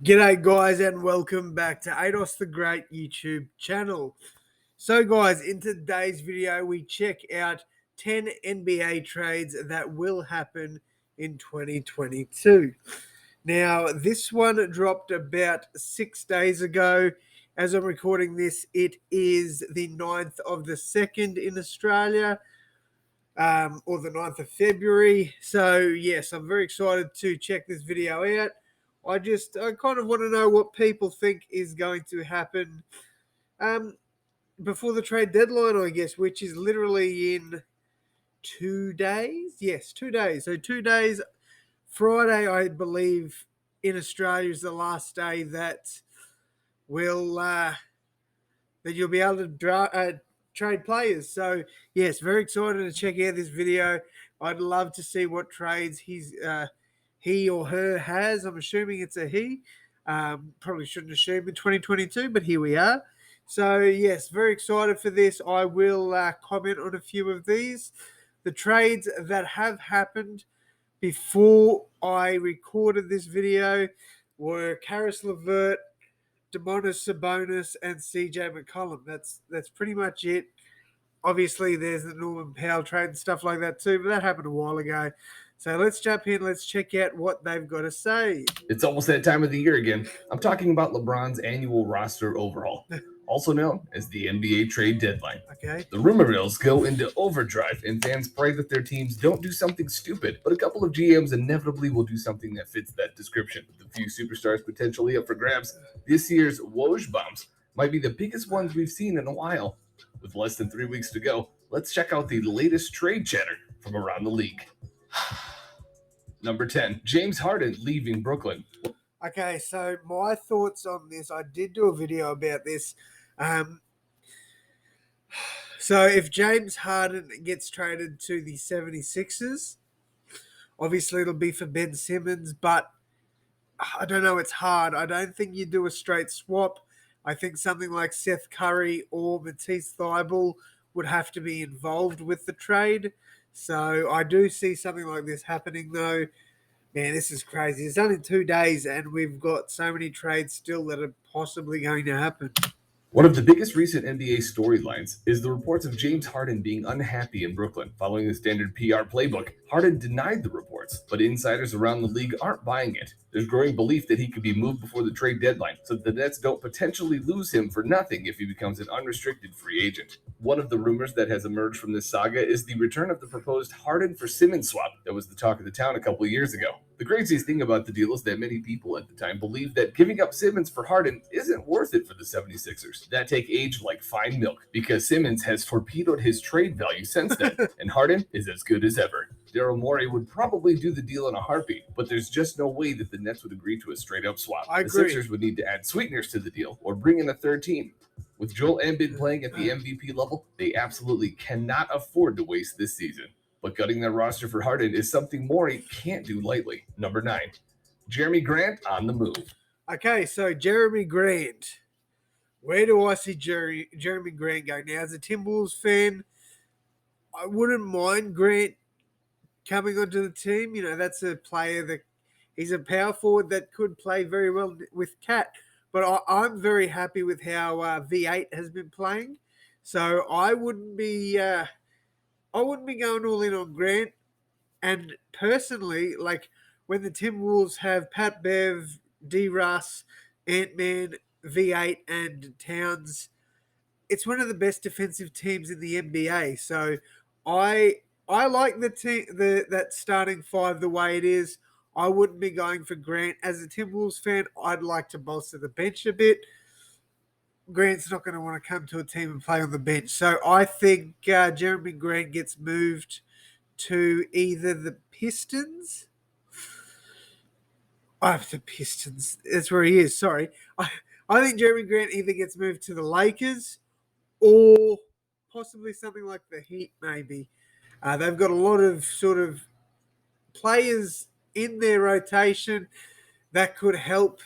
G'day guys and welcome back to AUSSIE the Great YouTube channel. So guys, in today's video we check out 10 NBA trades that will happen in 2022. Now this one dropped about 6 days ago. As I'm recording this, it is the 9th of the 2nd in Australia, or the 9th of February. So yes, I'm very excited to check this video out. I kind of want to know what people think is going to happen before the trade deadline, I guess, which is literally in 2 days. Yes, 2 days. So 2 days. Friday, I believe, in Australia is the last day that will that you'll be able to trade players. So yes, very excited to check out this video. I'd love to see what trades he or her has. I'm assuming it's a he. Probably shouldn't assume in 2022, but here we are. So yes, very excited for this. I will comment on a few of these. The trades that have happened before I recorded this video were Karis LeVert, Demonis Sabonis, and CJ McCollum. That's pretty much it. Obviously, there's the Norman Powell trade and stuff like that too, but that happened a while ago. So let's jump in. Let's check out what they've got to say. It's almost that time of the year again. I'm talking about LeBron's annual roster overhaul, also known as the NBA trade deadline. Okay. The rumor mills go into overdrive, and fans pray that their teams don't do something stupid, but a couple of GMs inevitably will do something that fits that description. With a few superstars potentially up for grabs, this year's Woj bombs might be the biggest ones we've seen in a while. With less than 3 weeks to go, let's check out the latest trade chatter from around the league. Number 10, James Harden leaving Brooklyn. Okay, so my thoughts on this, I did do a video about this. So if James Harden gets traded to the 76ers, obviously it'll be for Ben Simmons, but I don't know, it's hard. I don't think you do a straight swap. I think something like Seth Curry or Matisse Thybulle would have to be involved with the trade. So I do see something like this happening, though. Man, this is crazy. It's only 2 days, and we've got so many trades still that are possibly going to happen. One of the biggest recent NBA storylines is the reports of James Harden being unhappy in Brooklyn. Following the standard PR playbook, Harden denied the reports, but insiders around the league aren't buying it. There's growing belief that he could be moved before the trade deadline, so that the Nets don't potentially lose him for nothing if he becomes an unrestricted free agent. One of the rumors that has emerged from this saga is the return of the proposed Harden for Simmons swap that was the talk of the town a couple of years ago. The craziest thing about the deal is that many people at the time believed that giving up Simmons for Harden isn't worth it for the 76ers. That take aged like fine milk, because Simmons has torpedoed his trade value since then, and Harden is as good as ever. Daryl Morey would probably do the deal in a heartbeat, but there's just no way that the Nets would agree to a straight-up swap. I The agree. Sixers would need to add sweeteners to the deal or bring in a third team. With Joel Embiid playing at the MVP level, they absolutely cannot afford to waste this season. But gutting their roster for Harden is something Morey can't do lightly. Number 9, Jeremy Grant on the move. Okay, so Jeremy Grant. Where do I see Jeremy Grant going? Now, as a Timberwolves fan, I wouldn't mind Grant coming onto the team. You know, that's a player that he's a power forward that could play very well with Cat. But I'm very happy with how V8 has been playing. So I wouldn't be going all in on Grant. And personally, like when the Timberwolves have Pat Bev, D. Russ, Ant-Man, V8, and Towns, it's one of the best defensive teams in the NBA. So I like that starting five the way it is. I wouldn't be going for Grant. As a Timberwolves fan, I'd like to bolster the bench a bit. Grant's not going to want to come to a team and play on the bench. So I think Jeremy Grant gets moved to either the Pistons. The Pistons. That's where he is. Sorry. I think Jeremy Grant either gets moved to the Lakers or possibly something like the Heat, maybe. They've got a lot of sort of players in their rotation that could help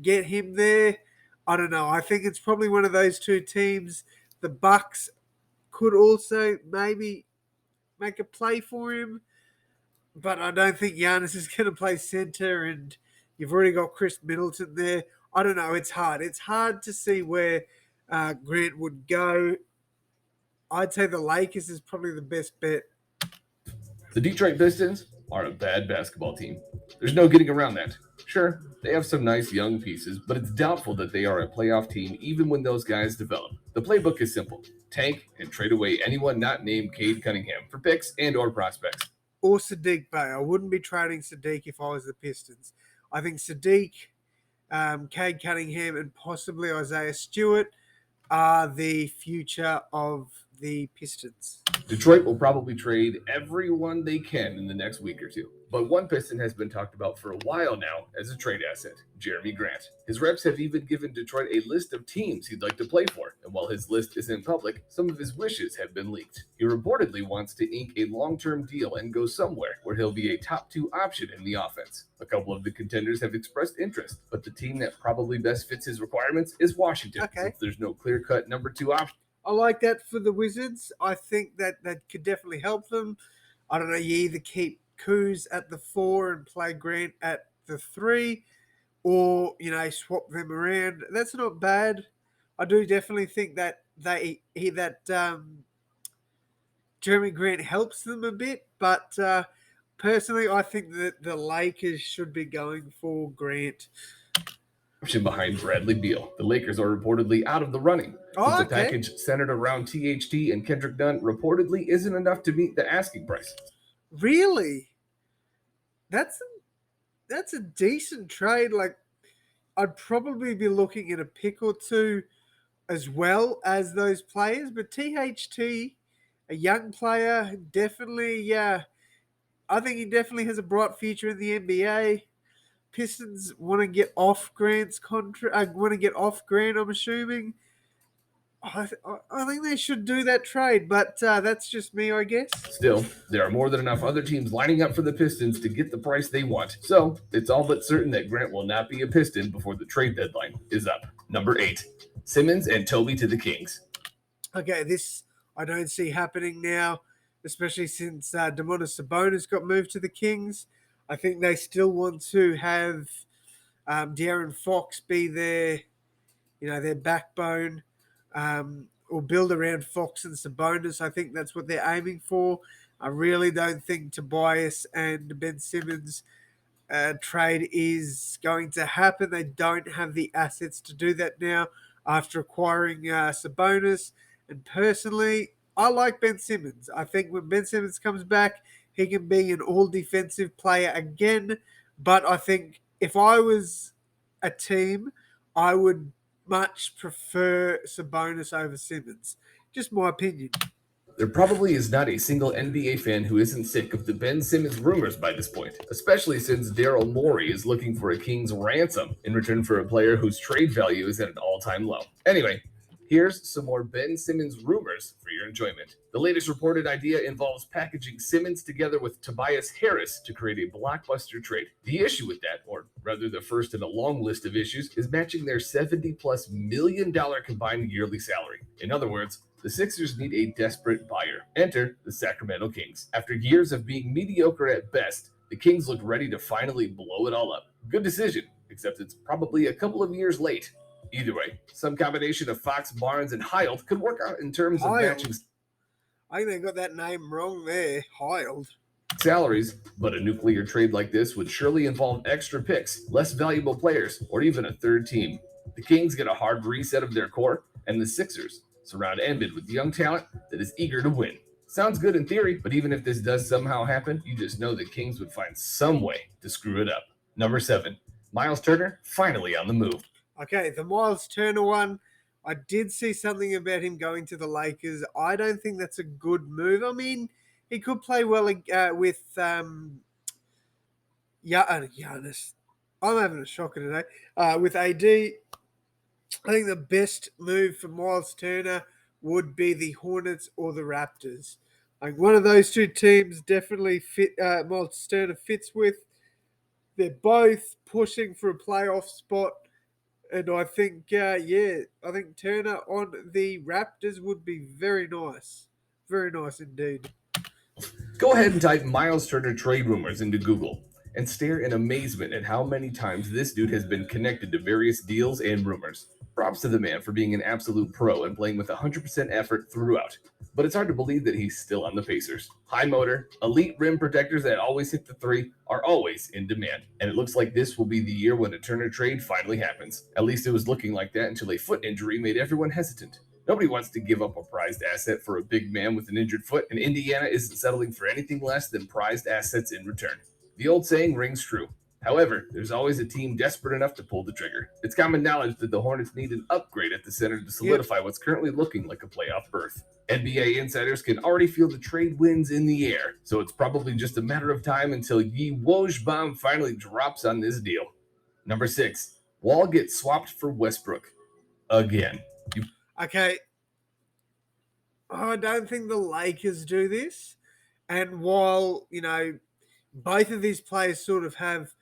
get him there. I don't know. I think it's probably one of those two teams. The Bucks could also maybe make a play for him, but I don't think Giannis is going to play center, and You've already got Chris Middleton there. I don't know. It's hard. It's hard to see where Grant would go. I'd say the Lakers is probably the best bet. The Detroit Pistons are a bad basketball team. There's no getting around that. Sure, they have some nice young pieces, but it's doubtful that they are a playoff team even when those guys develop. The playbook is simple: tank and trade away anyone not named Cade Cunningham for picks and or prospects. Or Sadiq Bey. I wouldn't be trading Sadiq if I was the Pistons. I think Sadiq, Cade Cunningham, and possibly Isaiah Stewart are the future of the Pistons. Detroit will probably trade everyone they can in the next week or two. But one Piston has been talked about for a while now as a trade asset: Jeremy Grant. His reps have even given Detroit a list of teams he'd like to play for, and while his list isn't public, some of his wishes have been leaked. He reportedly wants to ink a long-term deal and go somewhere where he'll be a top 2 option in the offense. A couple of the contenders have expressed interest, but the team that probably best fits his requirements is Washington, since there's no clear-cut number 2 option. I like that for the Wizards. I think that could definitely help them. I don't know. You either keep Kuz at the 4 and play Grant at the 3, or swap them around. That's not bad. I do definitely think that Jeremy Grant helps them a bit, but personally, I think that the Lakers should be going for Grant. Option behind Bradley Beal. The Lakers are reportedly out of the running. Oh, Since the package centered around THT and Kendrick Nunn reportedly isn't enough to meet the asking price. Really? That's a decent trade. Like, I'd probably be looking at a pick or two as well as those players, but THT, a young player, definitely. I think he definitely has a bright future in the NBA. Pistons want to get off Grant's contract. Want to get off Grant, I'm assuming. I think they should do that trade, but that's just me, I guess. Still, there are more than enough other teams lining up for the Pistons to get the price they want. So, it's all but certain that Grant will not be a Piston before the trade deadline is up. Number 8, Simmons and Toby to the Kings. Okay, this I don't see happening now, especially since Domantas Sabonis got moved to the Kings. I think they still want to have De'Aaron Fox be their backbone, or build around Fox and Sabonis. I think that's what they're aiming for. I really don't think Tobias and Ben Simmons trade is going to happen. They don't have the assets to do that now after acquiring Sabonis. And personally, I like Ben Simmons. I think when Ben Simmons comes back, he can be an all-defensive player again. But I think if I was a team, I would much prefer Sabonis over Simmons. Just my opinion. There probably is not a single NBA fan who isn't sick of the Ben Simmons rumors by this point, especially since Daryl Morey is looking for a King's ransom in return for a player whose trade value is at an all-time low. Anyway, here's some more Ben Simmons rumors for your enjoyment. The latest reported idea involves packaging Simmons together with Tobias Harris to create a blockbuster trade. The issue with that, or rather the first in a long list of issues, is matching their $70+ million combined yearly salary. In other words, the Sixers need a desperate buyer. Enter the Sacramento Kings. After years of being mediocre at best, the Kings look ready to finally blow it all up. Good decision, except it's probably a couple of years late. Either way, some combination of Fox, Barnes, and Hield could work out in terms of matching. I think they got that name wrong there, Hield. Salaries, but a nuclear trade like this would surely involve extra picks, less valuable players, or even a third team. The Kings get a hard reset of their core, and the Sixers surround Embiid with young talent that is eager to win. Sounds good in theory, but even if this does somehow happen, you just know the Kings would find some way to screw it up. Number 7, Miles Turner finally on the move. Okay, the Miles Turner one, I did see something about him going to the Lakers. I don't think that's a good move. I mean, he could play well with Giannis. I'm having a shocker today. With AD, I think the best move for Miles Turner would be the Hornets or the Raptors. Like, one of those two teams definitely Miles Turner fits with. They're both pushing for a playoff spot. And I think, I think Turner on the Raptors would be very nice. Very nice indeed. Go ahead and type Miles Turner trade rumors into Google, and stare in amazement at how many times this dude has been connected to various deals and rumors. Props to the man for being an absolute pro and playing with 100% effort throughout. But it's hard to believe that he's still on the Pacers. High motor, elite rim protectors that always hit the three are always in demand. And it looks like this will be the year when a Turner trade finally happens. At least it was looking like that until a foot injury made everyone hesitant. Nobody wants to give up a prized asset for a big man with an injured foot, and Indiana isn't settling for anything less than prized assets in return. The old saying rings true. However, there's always a team desperate enough to pull the trigger. It's common knowledge that the Hornets need an upgrade at the center to solidify what's currently looking like a playoff berth. NBA insiders can already feel the trade winds in the air, so it's probably just a matter of time until Ye Woj bomb finally drops on this deal. Number 6, Wall gets swapped for Westbrook. Again. Okay. I don't think the Lakers do this. And while, both of these players sort of have,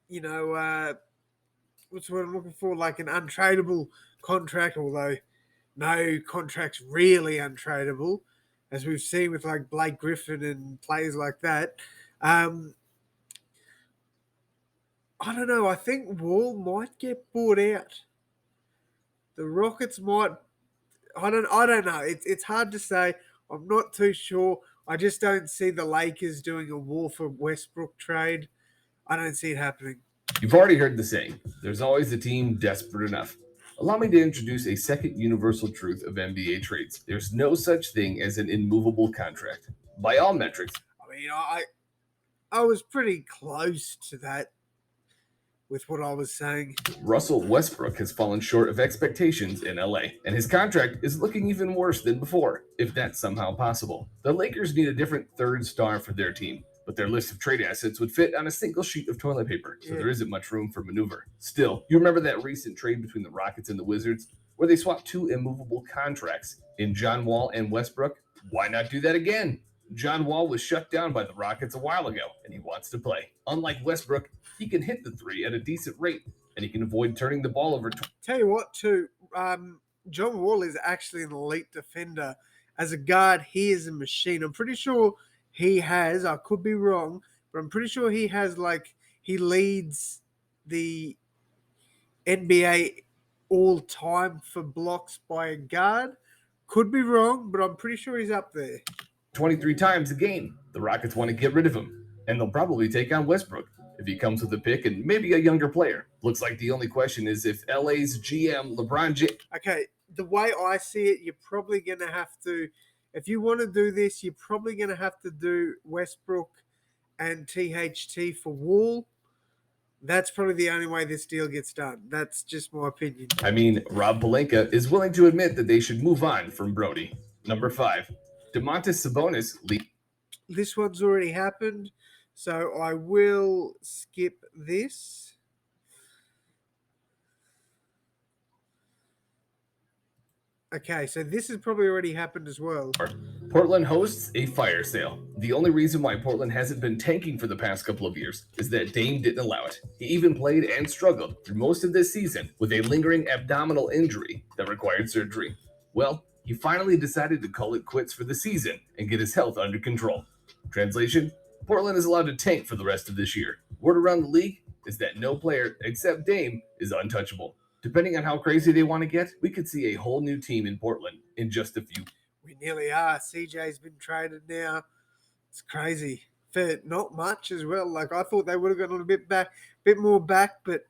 what's what I'm looking for, like an untradeable contract, although no contract's really untradeable, as we've seen with like Blake Griffin and players like that. I don't know. I think Wall might get bought out. The Rockets might. I don't know. It's hard to say. I'm not too sure. I just don't see the Lakers doing a Wall for Westbrook trade. I don't see it happening. You've already heard the saying, there's always a team desperate enough. Allow me to introduce a second universal truth of NBA trades. There's no such thing as an immovable contract. By all metrics, I mean, I was pretty close to that with what I was saying. Russell Westbrook has fallen short of expectations in LA, and his contract is looking even worse than before, if that's somehow possible. The Lakers need a different third star for their team, but their list of trade assets would fit on a single sheet of toilet paper, so there isn't much room for maneuver. Still, you remember that recent trade between the Rockets and the Wizards, where they swapped two immovable contracts in John Wall and Westbrook? Why not do that again? John Wall was shut down by the Rockets a while ago, and he wants to play. Unlike Westbrook, he can hit the three at a decent rate, and he can avoid turning the ball over. Tell you what, too, John Wall is actually an elite defender. As a guard, he is a machine. I'm pretty sure he has, I could be wrong, but I'm pretty sure he has, he leads the NBA all time for blocks by a guard. Could be wrong, but I'm pretty sure he's up there. 23 times a game. The Rockets want to get rid of him, and they'll probably take on Westbrook if he comes with a pick and maybe a younger player. Looks like the only question is if LA's GM, LeBron James... Okay, the way I see it, you're probably going to have to, if you want to do this, you're probably going to have to do Westbrook and THT for Wall. That's probably the only way this deal gets done. That's just my opinion. I mean, Rob Pelinka is willing to admit that they should move on from Brody. Number 5, Domantas Sabonis. This one's already happened, so I will skip this. Okay, so this has probably already happened as well. Portland hosts a fire sale. The only reason why Portland hasn't been tanking for the past couple of years is that Dame didn't allow it. He even played and struggled through most of this season with a lingering abdominal injury that required surgery. Well, he finally decided to call it quits for the season and get his health under control. Translation, Portland is allowed to tank for the rest of this year. Word around the league is that no player except Dame is untouchable. Depending on how crazy they want to get, we could see a whole new team in Portland in just a few. We nearly are. CJ's been traded now. It's crazy. For not much as well. I thought they would have gone a bit more back, but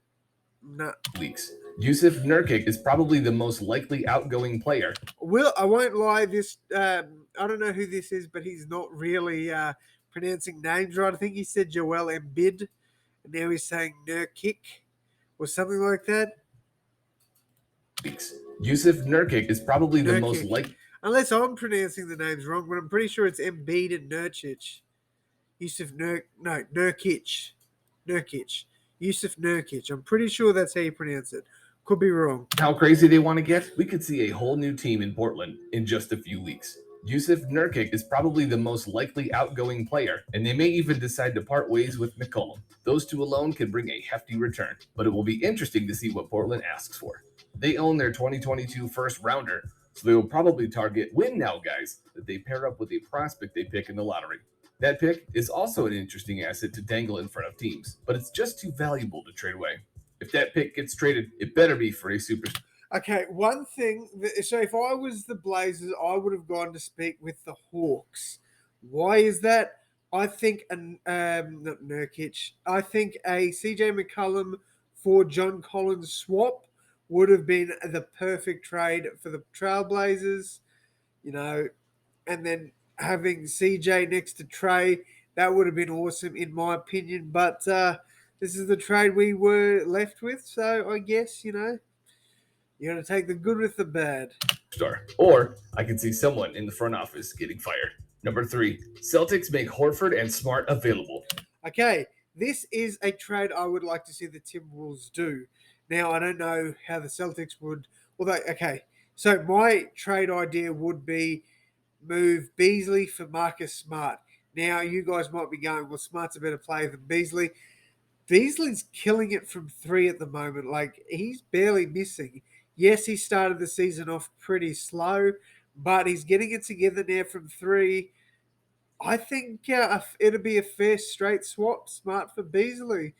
no. Weeks. Yusuf Nurkic is probably the most likely outgoing player. I won't lie. This I don't know who this is, but he's not really pronouncing names right. I think he said Joel Embiid, and now he's saying Nurkic or something like that. Yusuf Nurkic is probably the most likely. Unless I'm pronouncing the names wrong, but I'm pretty sure it's Embiid and Nurkic. Nurkic. Yusuf Nurkic. I'm pretty sure that's how you pronounce it. Could be wrong. How crazy they want to get? We could see a whole new team in Portland in just a few weeks. Yusuf Nurkic is probably the most likely outgoing player, and they may even decide to part ways with McCollum. Those two alone can bring a hefty return, but it will be interesting to see what Portland asks for. They own their 2022 first rounder, so they will probably target win now guys that they pair up with a prospect they pick in the lottery. That pick is also an interesting asset to dangle in front of teams, but it's just too valuable to trade away. If that pick gets traded, it better be for a superstar. Okay, one thing. So if I was the Blazers, I would have gone to speak with the Hawks. Why is that? I think not Nurkic. I think a CJ McCollum for John Collins swap would have been the perfect trade for the Trailblazers. You know, and then having CJ next to Trey, that would have been awesome in my opinion. But this is the trade we were left with, so I guess you got to take the good with the bad. Or I can see someone in the front office getting fired. Number 3, Celtics make Horford and Smart available. Okay, this is a trade I would like to see the Timberwolves do. Now, I don't know how the Celtics would. Although, okay, so my trade idea would be move Beasley for Marcus Smart. Now, you guys might be going, well, Smart's a better player than Beasley. Beasley's killing it from three at the moment. Like, he's barely missing. Yes, he started the season off pretty slow, but he's getting it together now from three. I think it'll be a fair straight swap, Smart for Beasley.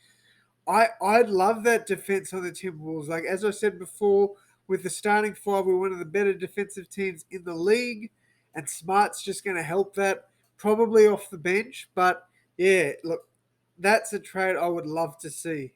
I'd love that defense on the Timberwolves. Like, as I said before, with the starting five, we're one of the better defensive teams in the league, and Smart's just going to help that, probably off the bench. But yeah, look, that's a trade I would love to see.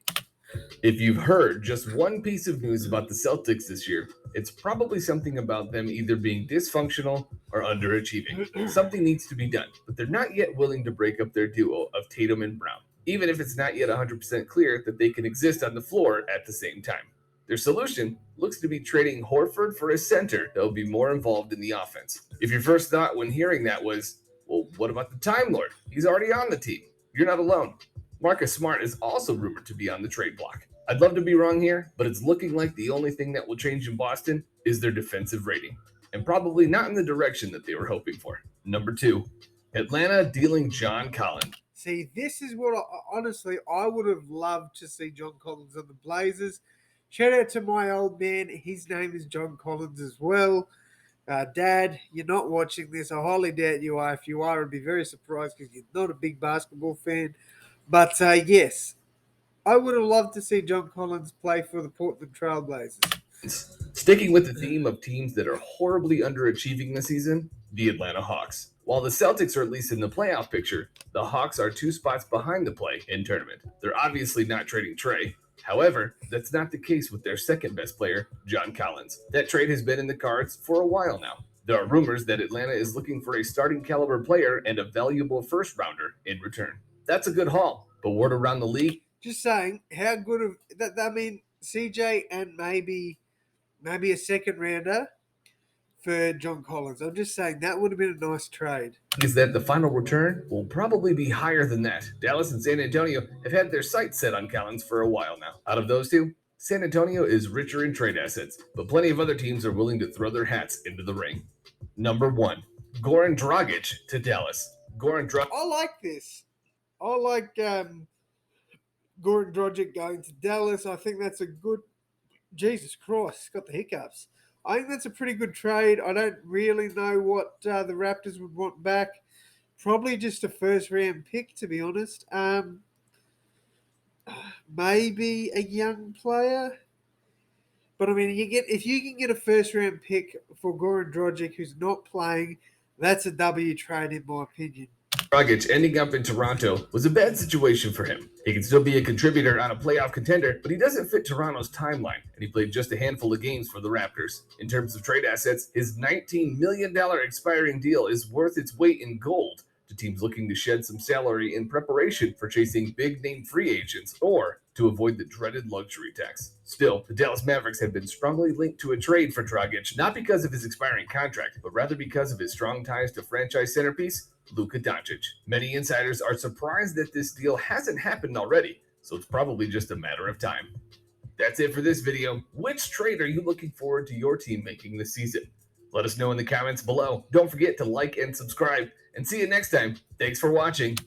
If you've heard just one piece of news about the Celtics this year, it's probably something about them either being dysfunctional or underachieving. Something needs to be done, but they're not yet willing to break up their duo of Tatum and Brown, even if it's not yet 100% clear that they can exist on the floor at the same time. Their solution looks to be trading Horford for a center that will be more involved in the offense. If your first thought when hearing that was, well, what about the Time Lord? He's already on the team. You're not alone. Marcus Smart is also rumored to be on the trade block. I'd love to be wrong here, but it's looking like the only thing that will change in Boston is their defensive rating, and probably not in the direction that they were hoping for. Number 2, Atlanta dealing John Collins. See, this is what honestly I would have loved to see John Collins on the Blazers. Shout out to my old man. His name is John Collins as well. Dad, you're not watching this. I highly doubt you are. If you are, I'd be very surprised because you're not a big basketball fan. But yes, I would have loved to see John Collins play for the Portland Trailblazers. Sticking with the theme of teams that are horribly underachieving this season, the Atlanta Hawks. While the Celtics are at least in the playoff picture, the Hawks are 2 spots behind the play in tournament. They're obviously not trading Trey. However, that's not the case with their second best player, John Collins. That trade has been in the cards for a while now. There are rumors that Atlanta is looking for a starting caliber player and a valuable first rounder in return. That's a good haul, but word around the league. Just saying, how good of that? I mean, CJ and maybe a second rounder for John Collins. I'm just saying that would have been a nice trade. Is that the final return will probably be higher than that. Dallas and San Antonio have had their sights set on Collins for a while now. Out of those two, San Antonio is richer in trade assets, but plenty of other teams are willing to throw their hats into the ring. Number 1, Goran Dragic to Dallas. I like this. I like Goran Dragic going to Dallas. I think that's a good. Jesus Christ, got the hiccups. I think that's a pretty good trade. I don't really know what the Raptors would want back. Probably just a first round pick, to be honest. Maybe a young player. But I mean, if you can get a first round pick for Goran Dragic who's not playing, that's a W trade in my opinion. Dragic ending up in Toronto was a bad situation for him. He can still be a contributor on a playoff contender, but he doesn't fit Toronto's timeline, and he played just a handful of games for the Raptors. In terms of trade assets, his $19 million expiring deal is worth its weight in gold to teams looking to shed some salary in preparation for chasing big-name free agents or to avoid the dreaded luxury tax. Still, the Dallas Mavericks have been strongly linked to a trade for Dragic, not because of his expiring contract, but rather because of his strong ties to franchise centerpiece Luka Doncic. Many insiders are surprised that this deal hasn't happened already, so it's probably just a matter of time. That's it for this video. Which trade are you looking forward to your team making this season? Let us know in the comments below. Don't forget to like and subscribe, and see you next time. Thanks for watching.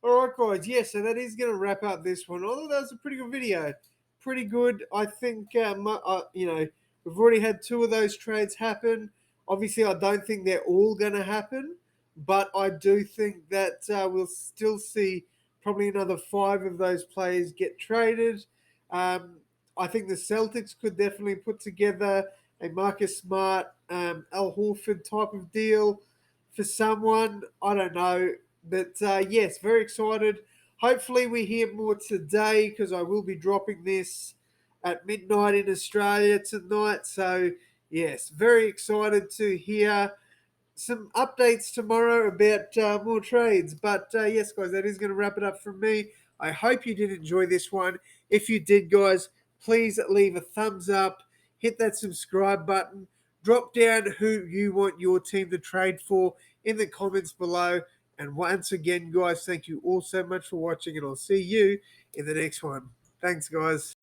All right, guys. Yeah, so that is going to wrap up this one. Although that was a pretty good video. Pretty good. I think, we've already had 2 of those trades happen. Obviously, I don't think they're all going to happen. but I do think that we'll still see probably another 5 of those players get traded. I think the Celtics could definitely put together a Marcus Smart, Al Horford type of deal for someone. I don't know. But yes, very excited. Hopefully, we hear more today because I will be dropping this at midnight in Australia tonight. So, yes, very excited to hear some updates tomorrow about more trades. But yes, guys, that is going to wrap it up from me. I hope you did enjoy this one. If you did, guys, please leave a thumbs up, hit that subscribe button, drop down who you want your team to trade for in the comments below. And once again, guys, thank you all so much for watching, and I'll see you in the next one. Thanks, guys.